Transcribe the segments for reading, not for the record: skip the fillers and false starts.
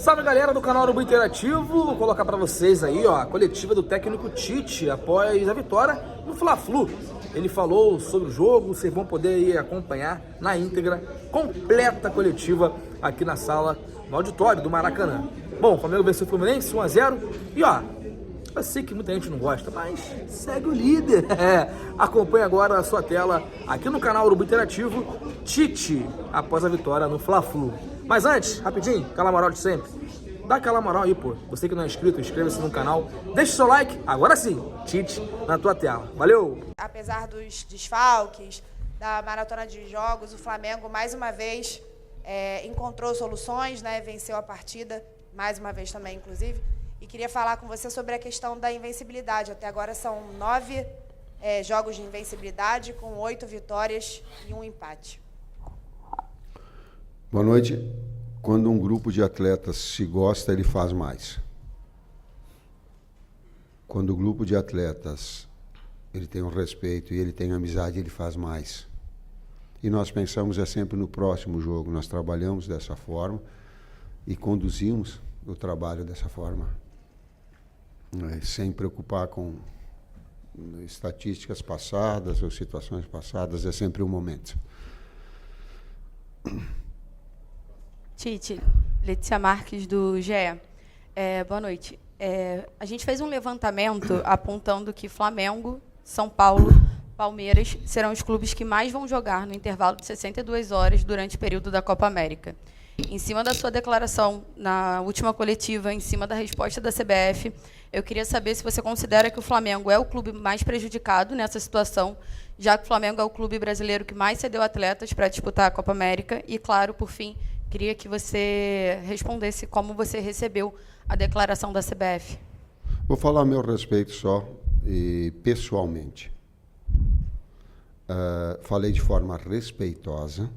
Salve galera do canal Urubu Interativo, vou colocar pra vocês aí ó, a coletiva do técnico Tite após a vitória no Fla-Flu. Ele falou sobre o jogo, vocês vão poder aí acompanhar na íntegra, completa coletiva aqui na sala, no auditório do Maracanã. Bom, o Flamengo venceu o Fluminense 1-0 e ó, eu sei que muita gente não gosta, mas segue o líder. Acompanhe agora a sua tela aqui no canal Urubu Interativo, Tite após a vitória no Fla-Flu. Mas antes, rapidinho, aquela moral de sempre. Dá aquela moral aí, pô. Você que não é inscrito, inscreva-se no canal. Deixa o seu like. Agora sim, Tite na tua tela. Valeu! Apesar dos desfalques, da maratona de jogos, o Flamengo, mais uma vez, encontrou soluções, né? Venceu a partida, mais uma vez também, inclusive. E queria falar com você sobre a questão da invencibilidade. Até agora são 9 jogos de invencibilidade, com 8 vitórias e 1 empate. Boa noite. Quando um grupo de atletas se gosta, ele faz mais. Quando o grupo de atletas ele tem um respeito e ele tem amizade, ele faz mais. E nós pensamos sempre no próximo jogo. Nós trabalhamos dessa forma e conduzimos o trabalho dessa forma, sem preocupar com estatísticas passadas ou situações passadas. É sempre um momento. Tite, Letícia Marques, do GE. Boa noite. A gente fez um levantamento apontando que Flamengo, São Paulo, Palmeiras serão os clubes que mais vão jogar no intervalo de 62 horas durante o período da Copa América. Em cima da sua declaração na última coletiva, em cima da resposta da CBF, eu queria saber se você considera que o Flamengo é o clube mais prejudicado nessa situação, já que o Flamengo é o clube brasileiro que mais cedeu atletas para disputar a Copa América. E, claro, por fim, queria que você respondesse como você recebeu a declaração da CBF. Vou falar a meu respeito só, e pessoalmente. Falei de forma respeitosa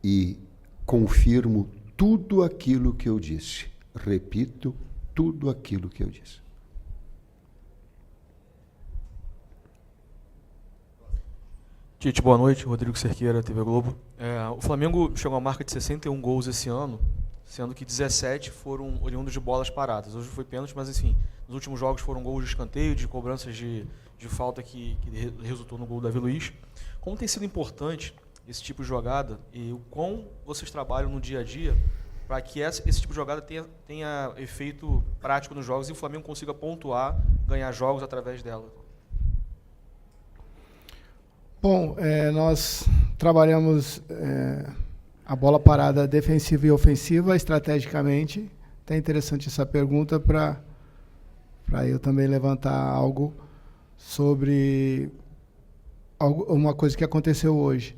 e confirmo tudo aquilo que eu disse. Repito tudo aquilo que eu disse. Tite, boa noite. Rodrigo Cerqueira, TV Globo. O Flamengo chegou à marca de 61 gols esse ano, sendo que 17 foram oriundos de bolas paradas. Hoje foi pênalti, mas enfim, nos últimos jogos foram gols de escanteio, de cobranças de falta que resultou no gol do Davi Luiz. Como tem sido importante esse tipo de jogada e o quão vocês trabalham no dia a dia para que esse tipo de jogada tenha efeito prático nos jogos e o Flamengo consiga pontuar, ganhar jogos através dela? Bom, nós trabalhamos a bola parada defensiva e ofensiva estrategicamente. Até interessante essa pergunta para eu também levantar algo sobre uma coisa que aconteceu hoje.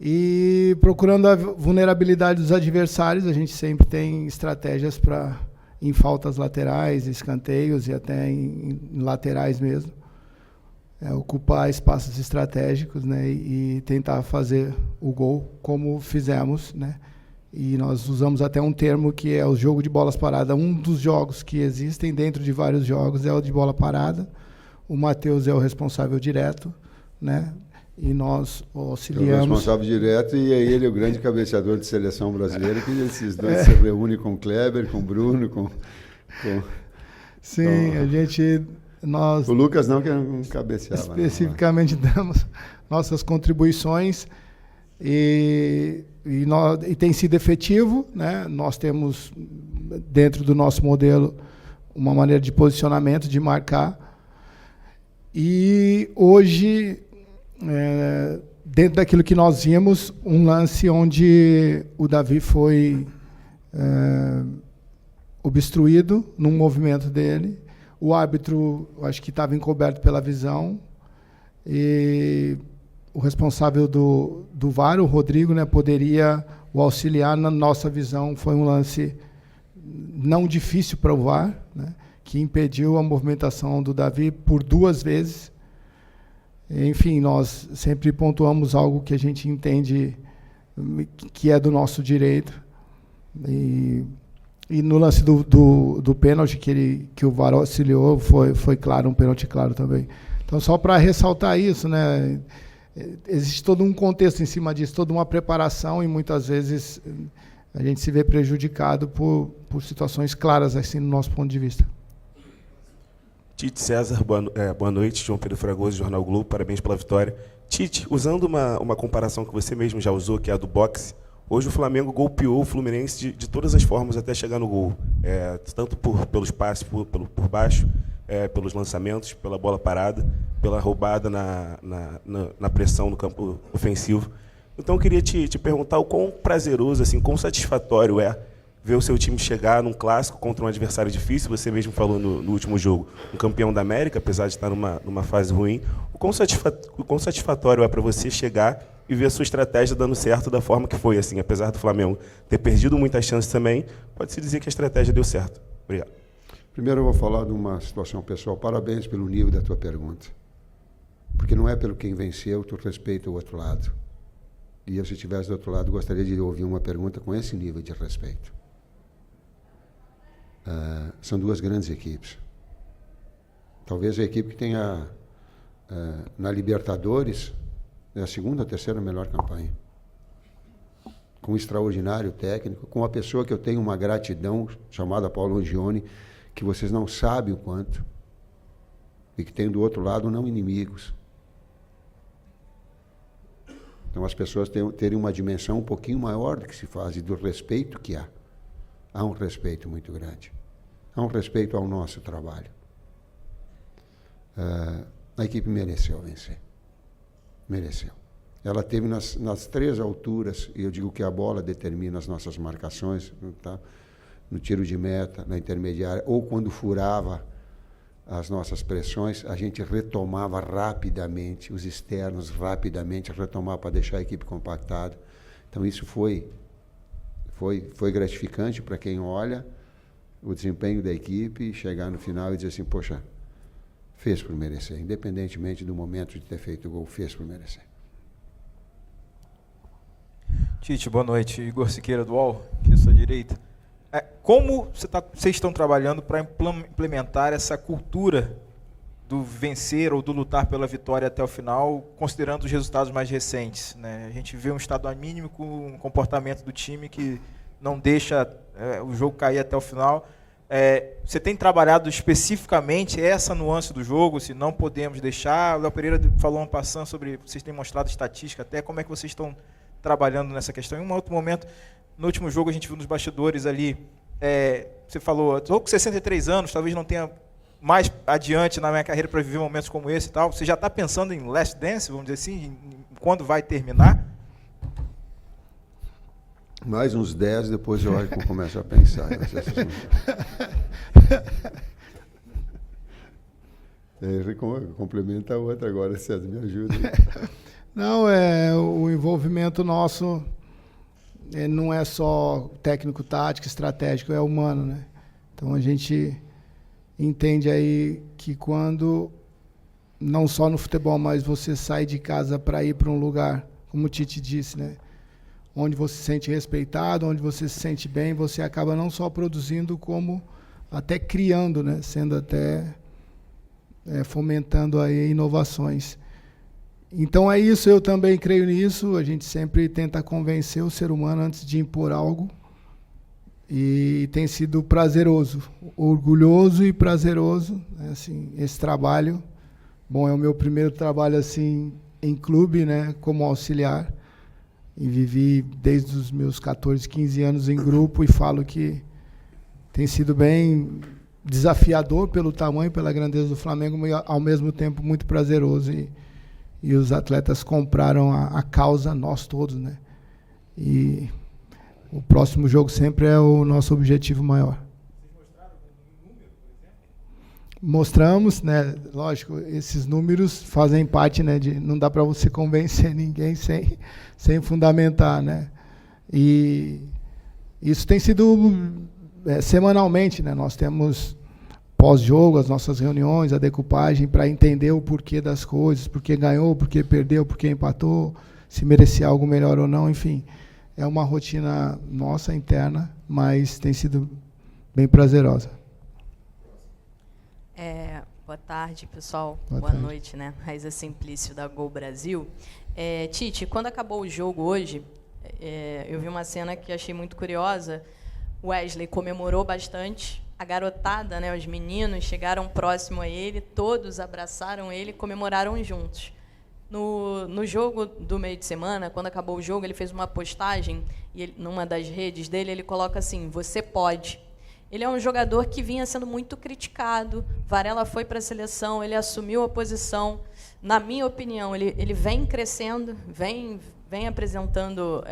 E procurando a vulnerabilidade dos adversários, a gente sempre tem estratégias em faltas laterais, escanteios e até em laterais mesmo. Ocupar espaços estratégicos, né, e tentar fazer o gol como fizemos, né? E nós usamos até um termo que é o jogo de bolas paradas. Um dos jogos que existem dentro de vários jogos é o de bola parada. O Matheus é o responsável direto, né? E nós auxiliamos. O responsável direto e ele é o grande cabeceador de seleção brasileira, que esses dois se reúnem com o Kleber, com o Bruno, com... Sim, a gente... O Lucas não, que não cabeceava. Especificamente damos nossas contribuições e tem sido efetivo, né? Nós temos, dentro do nosso modelo, uma maneira de posicionamento, de marcar. E hoje, dentro daquilo que nós vimos, um lance onde o Davi foi obstruído num movimento dele. O árbitro, acho que estava encoberto pela visão, e o responsável do VAR, o Rodrigo, né, poderia o auxiliar. Na nossa visão, foi um lance não difícil para o VAR, né, que impediu a movimentação do Davi por 2 vezes. Enfim, nós sempre pontuamos algo que a gente entende que é do nosso direito. E no lance do pênalti que o VAR auxiliou, foi claro, um pênalti claro também. Então, só para ressaltar isso, né, existe todo um contexto em cima disso, toda uma preparação, e muitas vezes a gente se vê prejudicado por situações claras, assim, no nosso ponto de vista. Tite César, boa noite. João Pedro Fragoso, Jornal Globo, parabéns pela vitória. Tite, usando uma comparação que você mesmo já usou, que é a do boxe, hoje o Flamengo golpeou o Fluminense de todas as formas até chegar no gol. Tanto pelos passes por baixo, pelos lançamentos, pela bola parada, pela roubada na pressão no campo ofensivo. Então eu queria te perguntar o quão prazeroso, assim, quão satisfatório é ver o seu time chegar num clássico contra um adversário difícil. Você mesmo falou no último jogo, um campeão da América, apesar de estar numa fase ruim. O quão satisfatório é para você chegar e ver a sua estratégia dando certo da forma que foi, assim, apesar do Flamengo ter perdido muitas chances também, pode-se dizer que a estratégia deu certo. Obrigado. Primeiro eu vou falar de uma situação pessoal. Parabéns pelo nível da tua pergunta. Porque não é pelo quem venceu, tu respeita o outro lado. E eu, se estivesse do outro lado, gostaria de ouvir uma pergunta com esse nível de respeito. São duas grandes equipes. Talvez a equipe que tenha na Libertadores é a segunda ou terceira melhor campanha, com um extraordinário técnico, com uma pessoa que eu tenho uma gratidão, chamada Paulo Angione, que vocês não sabem o quanto, e que tem do outro lado não inimigos. Então as pessoas terem uma dimensão um pouquinho maior do que se faz e do respeito que há. Há um respeito muito grande. Há um respeito ao nosso trabalho. A equipe mereceu vencer. Mereceu. Ela teve nas três alturas, e eu digo que a bola determina as nossas marcações, tá? No tiro de meta, na intermediária, ou quando furava as nossas pressões, a gente retomava rapidamente, os externos rapidamente retomava para deixar a equipe compactada. Então isso foi gratificante para quem olha o desempenho da equipe e chegar no final e dizer assim, poxa, fez por merecer, independentemente do momento de ter feito o gol, fez por merecer. Tite, boa noite. Igor Siqueira do UOL, aqui à sua direita. Como vocês estão trabalhando para implementar essa cultura do vencer ou do lutar pela vitória até o final, considerando os resultados mais recentes, né? A gente vê um estado anímico, um comportamento do time que não deixa o jogo cair até o final. Você tem trabalhado especificamente essa nuance do jogo, se não podemos deixar? O Léo Pereira falou uma passagem sobre, vocês têm mostrado estatística até, como é que vocês estão trabalhando nessa questão? Em um outro momento, no último jogo, a gente viu nos bastidores ali, você falou, estou com 63 anos, talvez não tenha mais adiante na minha carreira para viver momentos como esse e tal. Você já está pensando em Last Dance, vamos dizer assim, em quando vai terminar? Mais uns 10, depois eu acho que eu começo a pensar. Complementa a outra agora, César, me ajuda. Não, o envolvimento nosso não é só técnico, tático, estratégico, é humano, né? Então a gente entende aí que quando, não só no futebol, mas você sai de casa para ir para um lugar, como o Tite disse, né? Onde você se sente respeitado, onde você se sente bem, você acaba não só produzindo, como até criando, né? Sendo até fomentando aí inovações. Então é isso, eu também creio nisso, a gente sempre tenta convencer o ser humano antes de impor algo, e tem sido prazeroso, orgulhoso e prazeroso, né? Assim, esse trabalho. Bom, é o meu primeiro trabalho assim em clube, né, como auxiliar, e vivi desde os meus 14, 15 anos em grupo, e falo que tem sido bem desafiador pelo tamanho, pela grandeza do Flamengo, mas ao mesmo tempo muito prazeroso, e os atletas compraram a causa, nós todos, né? E o próximo jogo sempre é o nosso objetivo maior. Vocês mostraram um número, por exemplo? Mostramos, né? Lógico, esses números fazem parte, né? Não dá para você convencer ninguém sem fundamentar, né? E isso tem sido semanalmente, né? Nós temos pós-jogo, as nossas reuniões, a decupagem, para entender o porquê das coisas, por que ganhou, por que perdeu, por que empatou, se merecia algo melhor ou não, enfim. É uma rotina nossa, interna, mas tem sido bem prazerosa. Boa tarde, pessoal. Boa tarde. Noite, né? Raíza Simplício, da Gol Brasil. Tite, quando acabou o jogo hoje, Eu vi uma cena que achei muito curiosa. O Wesley comemorou bastante. A garotada, né, os meninos, chegaram próximo a ele, todos abraçaram ele e comemoraram juntos. No jogo do meio de semana, quando acabou o jogo, ele fez uma postagem, e ele, numa das redes dele, ele coloca assim: "Você pode". Ele é um jogador que vinha sendo muito criticado. Varela foi para a seleção, ele assumiu a posição. Na minha opinião, ele vem crescendo, vem apresentando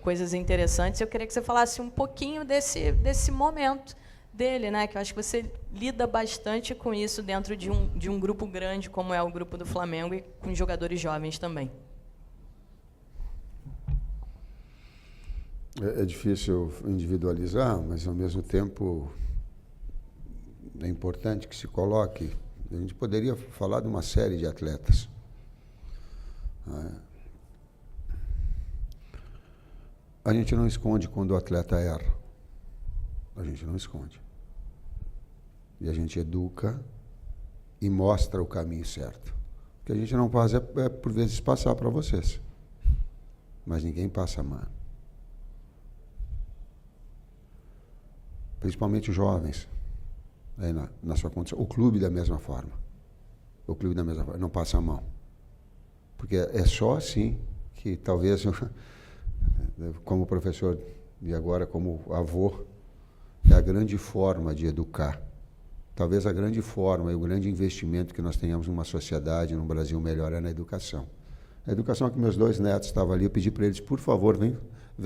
coisas interessantes. Eu queria que você falasse um pouquinho desse momento dele, né? Que eu acho que você lida bastante com isso dentro de um grupo grande, como é o grupo do Flamengo, e com jogadores jovens também. É difícil individualizar, mas, ao mesmo tempo, é importante que se coloque. A gente poderia falar de uma série de atletas. A gente não esconde quando o atleta erra. A gente não esconde. E a gente educa e mostra o caminho certo. O que a gente não faz é por vezes, passar para vocês. Mas ninguém passa a mão. Principalmente os jovens, aí na sua condição. O clube da mesma forma. O clube da mesma forma, não passa a mão. Porque é só assim que talvez, como professor e agora como avô, é a grande forma de educar. Talvez a grande forma e o grande investimento que nós tenhamos numa sociedade, num Brasil melhor, é na educação. A educação que meus 2 netos estavam ali, eu pedi para eles, por favor, vem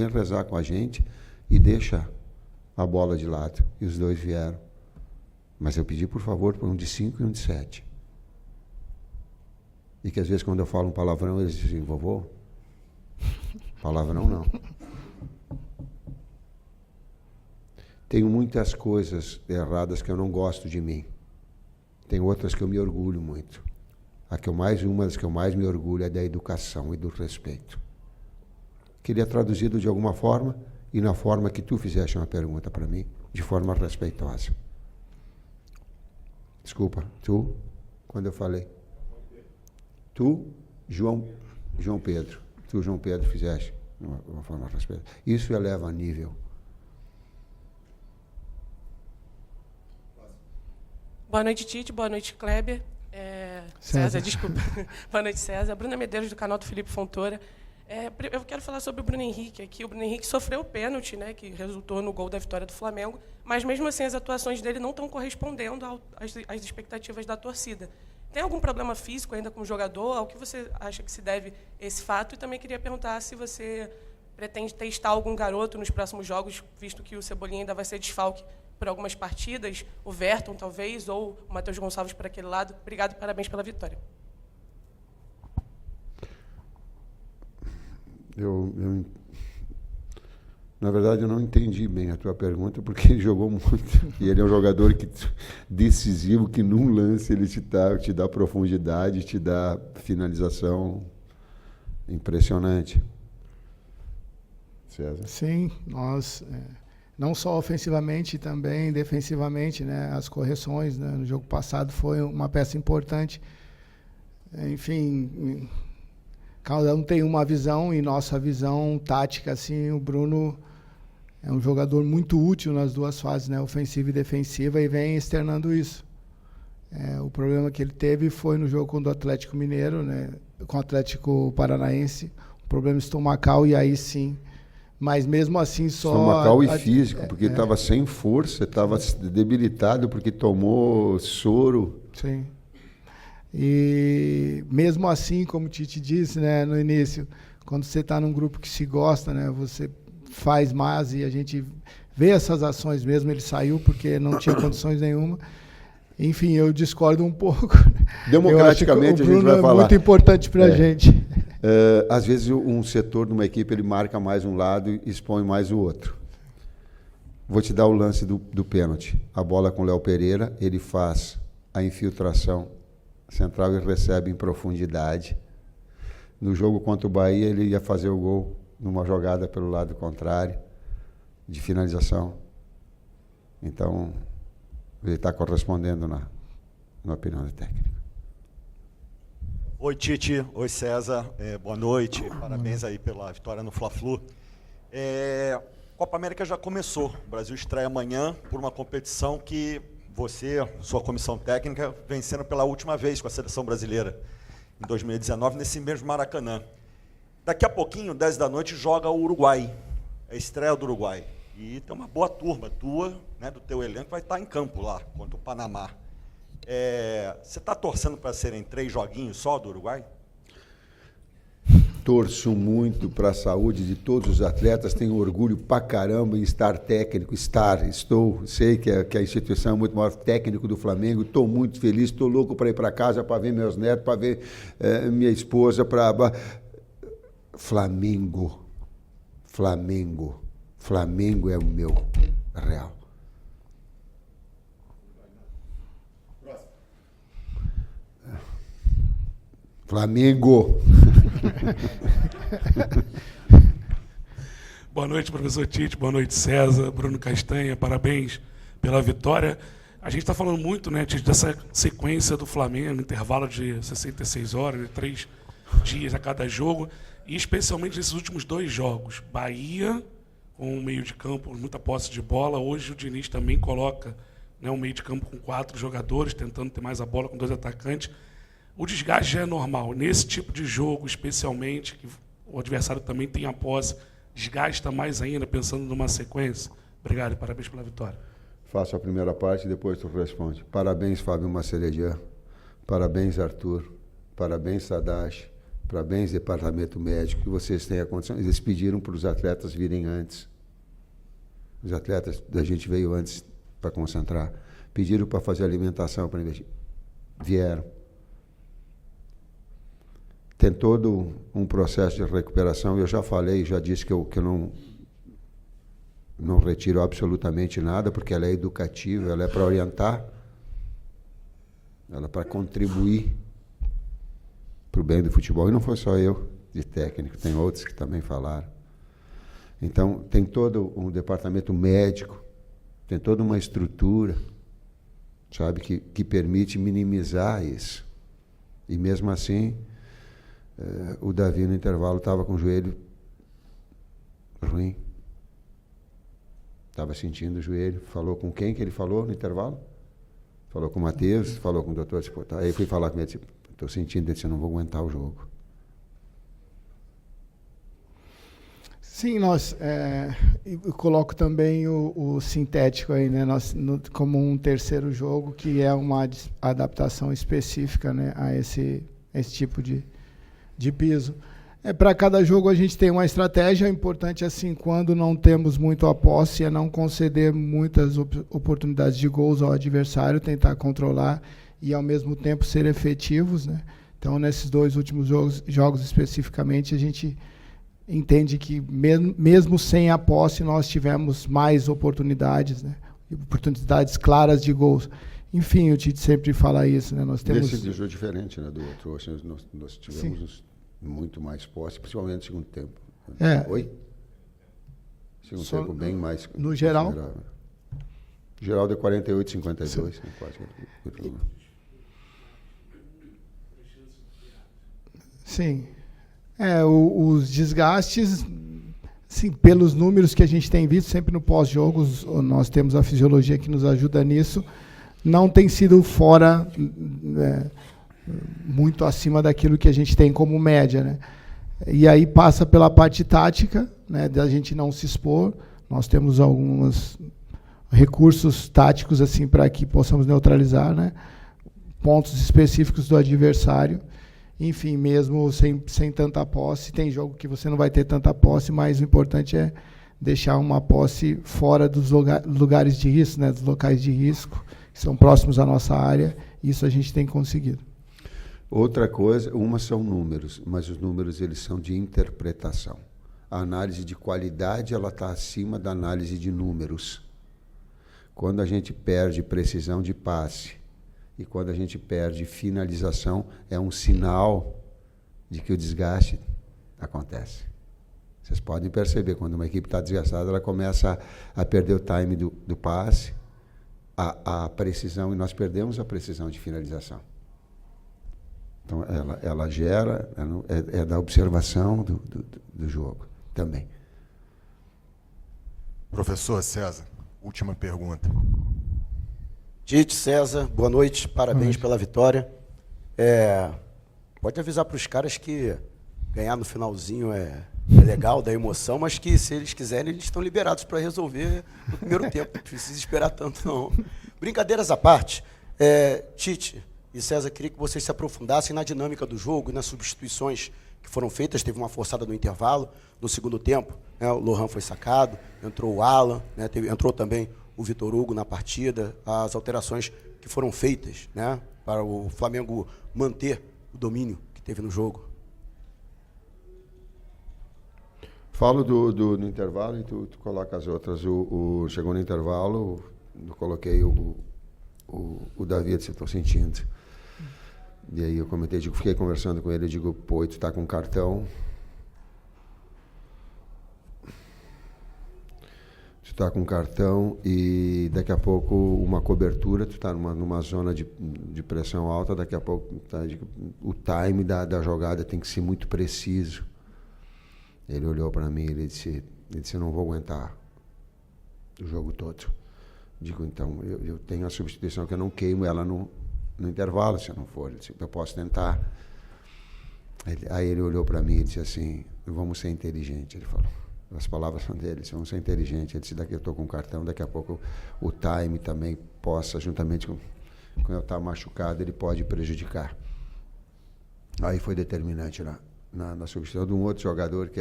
rezar com a gente e deixa a bola de lado. E os 2 vieram. Mas eu pedi, por favor, para um de 5 e um de 7. E que às vezes, quando eu falo um palavrão, eles dizem: "Vovô, palavrão não". Tenho muitas coisas erradas que eu não gosto de mim. Tem outras que eu me orgulho muito. Uma das que eu mais me orgulho é da educação e do respeito. Queria traduzido de alguma forma, e na forma que tu fizeste uma pergunta para mim, de forma respeitosa. Desculpa, tu, quando eu falei. Tu, João Pedro. Tu, João Pedro, fizeste de uma forma respeitosa. Isso eleva a nível. Boa noite, Tite. Boa noite, Kleber. César, desculpa. Boa noite, César. Bruna Medeiros, do canal do Felipe Fontoura. Eu quero falar sobre o Bruno Henrique aqui. O Bruno Henrique sofreu o pênalti, né, que resultou no gol da vitória do Flamengo, mas mesmo assim as atuações dele não estão correspondendo às expectativas da torcida. Tem algum problema físico ainda com o jogador? Ao que você acha que se deve esse fato? E também queria perguntar se você pretende testar algum garoto nos próximos jogos, visto que o Cebolinha ainda vai ser desfalque por algumas partidas, o Verton talvez, ou o Matheus Gonçalves por aquele lado. Obrigado e parabéns pela vitória. Na verdade, eu não entendi bem a tua pergunta, porque ele jogou muito. E ele é um jogador decisivo, que num lance ele te dá profundidade, te dá finalização impressionante. César? Sim, nós, não só ofensivamente, também defensivamente, né, as correções, né, no jogo passado foi uma peça importante. Enfim, cada um tem uma visão, e nossa visão tática, assim, o Bruno é um jogador muito útil nas duas fases, né, ofensiva e defensiva, e vem externando isso. O problema que ele teve foi no jogo contra o Atlético Mineiro, né, com o Atlético Paranaense, um problema estomacal, e aí sim. Mas mesmo assim só... Estomacal e físico, porque estava sem força, estava debilitado porque tomou soro. Sim. E mesmo assim, como o Tite disse, né, no início, quando você está num grupo que se gosta, né, você faz mais, e a gente vê essas ações mesmo. Ele saiu porque não tinha condições nenhuma. Enfim, eu discordo um pouco. Democraticamente, a gente vai falar. É muito importante para a gente. Às vezes, um setor de uma equipe ele marca mais um lado e expõe mais o outro. Vou te dar o lance do pênalti. A bola com o Léo Pereira, ele faz a infiltração central e recebe em profundidade. No jogo contra o Bahia, ele ia fazer o gol numa jogada pelo lado contrário, de finalização. Então, ele está correspondendo na opinião do técnico. Oi, Tite. Oi, César. Boa noite. Parabéns aí pela vitória no Fla-Flu. Copa América já começou. O Brasil estreia amanhã por uma competição que você, sua comissão técnica, vencendo pela última vez com a seleção brasileira, em 2019, nesse mesmo Maracanã. Daqui a pouquinho, 10 da noite, joga o Uruguai. É a estreia do Uruguai. E tem uma boa turma tua, né, do teu elenco, vai estar em campo lá, contra o Panamá. Você está torcendo para serem 3 joguinhos só do Uruguai? Torço muito para a saúde de todos os atletas, tenho orgulho pra caramba em estar técnico, sei que a instituição é muito maior, técnico do Flamengo, estou muito feliz, estou louco para ir para casa, para ver meus netos, para ver minha esposa, Flamengo é o meu real. Flamengo. Boa noite, professor Tite. Boa noite, César. Bruno Castanha, parabéns pela vitória. A gente está falando muito, né, Tite, dessa sequência do Flamengo, intervalo de 66 horas, de 3 dias a cada jogo, e especialmente nesses últimos 2 jogos. Bahia, com um meio de campo, muita posse de bola. Hoje o Diniz também coloca, né, um meio de campo com 4 jogadores, tentando ter mais a bola com 2 atacantes. O desgaste já é normal. Nesse tipo de jogo, especialmente, que o adversário também tem a posse, desgasta mais ainda, pensando numa sequência. Obrigado e parabéns pela vitória. Faço a primeira parte e depois tu responde. Parabéns, Fábio Maceredian. Parabéns, Arthur. Parabéns, Sadashi. Parabéns, Departamento Médico, que vocês têm a condição. Eles pediram para os atletas virem antes. Os atletas da gente veio antes para concentrar. Pediram para fazer alimentação para investir. Vieram. Tem todo um processo de recuperação. Eu já falei, já disse que eu não retiro absolutamente nada, porque ela é educativa, ela é para orientar, ela é para contribuir para o bem do futebol. E não foi só eu, de técnico, tem outros que também falaram. Então, tem todo um departamento médico, tem toda uma estrutura, sabe, que permite minimizar isso. E mesmo assim, o Davi no intervalo estava com o joelho ruim. Estava sentindo o joelho. Falou com quem que ele falou no intervalo? Falou com o Matheus, falou com o doutor. Aí eu fui falar com ele, estou sentindo, ele disse, eu não vou aguentar o jogo. Sim, eu coloco também o sintético aí, né, como um terceiro jogo, que é uma adaptação específica, né, a esse tipo de piso. Para cada jogo a gente tem uma estratégia. Importante, assim, quando não temos muito a posse, é não conceder muitas oportunidades de gols ao adversário, tentar controlar e, ao mesmo tempo, ser efetivos, né? Então, nesses 2 últimos jogos especificamente, a gente entende que, mesmo sem a posse, nós tivemos mais oportunidades, né? Oportunidades claras de gols. Enfim, o Tite sempre fala isso, né? Nós temos... Esse jogo diferente, né, do outro. Hoje nós tivemos muito mais posse, principalmente no segundo tempo. Oi? Segundo tempo bem mais... No geral? Geral de 48, 52. Sim. Os desgastes, sim, pelos números que a gente tem visto, sempre no pós-jogo, nós temos a fisiologia que nos ajuda nisso, não tem sido fora, muito acima daquilo que a gente tem como média, né? E aí passa pela parte tática, né, da gente não se expor. Nós temos alguns recursos táticos assim para que possamos neutralizar, né, pontos específicos do adversário. Enfim, mesmo sem tanta posse, tem jogo que você não vai ter tanta posse, mas o importante é deixar uma posse fora dos lugares de risco, né, dos locais de risco, que são próximos à nossa área. Isso a gente tem conseguido. Outra coisa, são números, mas os números eles são de interpretação. A análise de qualidade ela está acima da análise de números. Quando a gente perde precisão de passe e quando a gente perde finalização, é um sinal de que o desgaste acontece. Vocês podem perceber, quando uma equipe está desgastada, ela começa a perder o time do passe, a precisão, e nós perdemos a precisão de finalização. Então, ela gera, é da observação do jogo também. Professor César, última pergunta. Tite, César, boa noite, parabéns pela vitória. Pode avisar para os caras que ganhar no finalzinho é legal, dá emoção, mas que se eles quiserem, eles estão liberados para resolver no primeiro tempo. Não precisa esperar tanto, não. Brincadeiras à parte, Tite e César, queria que vocês se aprofundassem na dinâmica do jogo e nas substituições que foram feitas. Teve uma forçada no intervalo, no segundo tempo, né, o Lohan foi sacado, entrou o Alan, né, entrou também o Vitor Hugo na partida, as alterações que foram feitas, né, para o Flamengo manter o domínio que teve no jogo. Falo do intervalo e tu coloca as outras. Chegou no intervalo, eu coloquei o Davi, disse, estou sentindo. E aí eu comentei, fiquei conversando com ele, eu digo, pô, tu tá com cartão. Tu tá com cartão e daqui a pouco uma cobertura, tu tá numa zona de pressão alta, daqui a pouco o time da jogada tem que ser muito preciso. Ele olhou para mim e ele disse, eu não vou aguentar o jogo todo. Digo, então, eu tenho a substituição que eu não queimo ela no intervalo, se eu não for. Ele disse, eu posso tentar. Aí ele olhou para mim e disse assim, vamos ser inteligentes, ele falou. As palavras são dele, vamos ser inteligentes. Ele disse, daqui eu estou com cartão, daqui a pouco o time também possa, juntamente com eu estar machucado, ele pode prejudicar. Aí foi determinante na substituição de um outro jogador que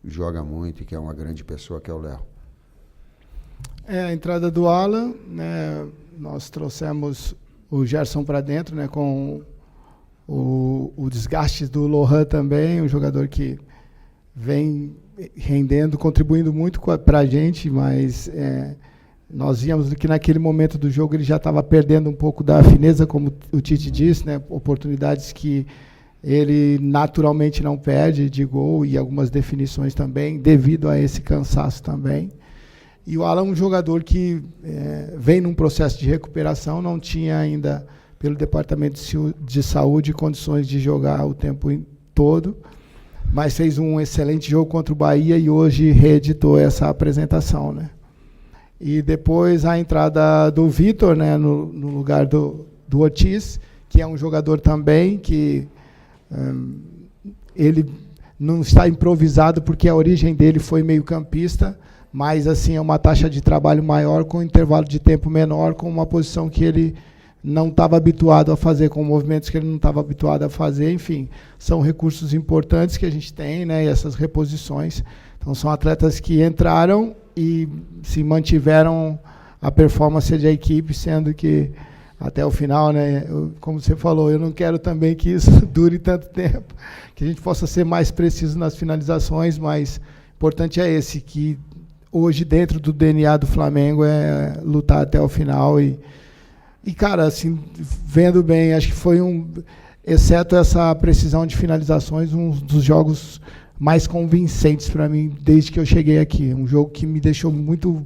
joga muito e que é uma grande pessoa, que é o Léo. A entrada do Alan, né, nós trouxemos o Gerson para dentro, né, com o desgaste do Lohan também, um jogador que vem rendendo, contribuindo muito para a gente, mas nós víamos que naquele momento do jogo ele já estava perdendo um pouco da fineza, como o Tite disse, né, oportunidades que ele naturalmente não perde de gol e algumas definições também, devido a esse cansaço também. E o Alan é um jogador que vem num processo de recuperação, não tinha ainda, pelo Departamento de Saúde, condições de jogar o tempo todo, mas fez um excelente jogo contra o Bahia e hoje reeditou essa apresentação, né? E depois a entrada do Vitor, né, no lugar do Ortiz, que é um jogador também que ele não está improvisado, porque a origem dele foi meio-campista, mas assim é uma taxa de trabalho maior, com um intervalo de tempo menor, com uma posição que ele não estava habituado a fazer, com movimentos que ele não estava habituado a fazer. Enfim, são recursos importantes que a gente tem, né, e essas reposições. Então, são atletas que entraram e se mantiveram a performance da equipe, sendo que até o final, né, como você falou, eu não quero também que isso dure tanto tempo, que a gente possa ser mais preciso nas finalizações, mas o importante é esse, que hoje, dentro do DNA do Flamengo, é lutar até o final. E cara, assim, vendo bem, acho que foi exceto essa precisão de finalizações, um dos jogos mais convincentes para mim desde que eu cheguei aqui. Um jogo que me deixou muito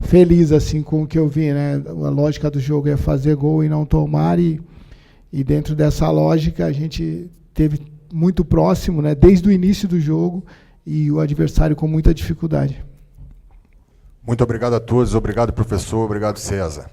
feliz assim com o que eu vi, né? A lógica do jogo é fazer gol e não tomar, e dentro dessa lógica a gente teve muito próximo, né, desde o início do jogo, e o adversário com muita dificuldade. Muito obrigado a todos, obrigado, professor, obrigado, César.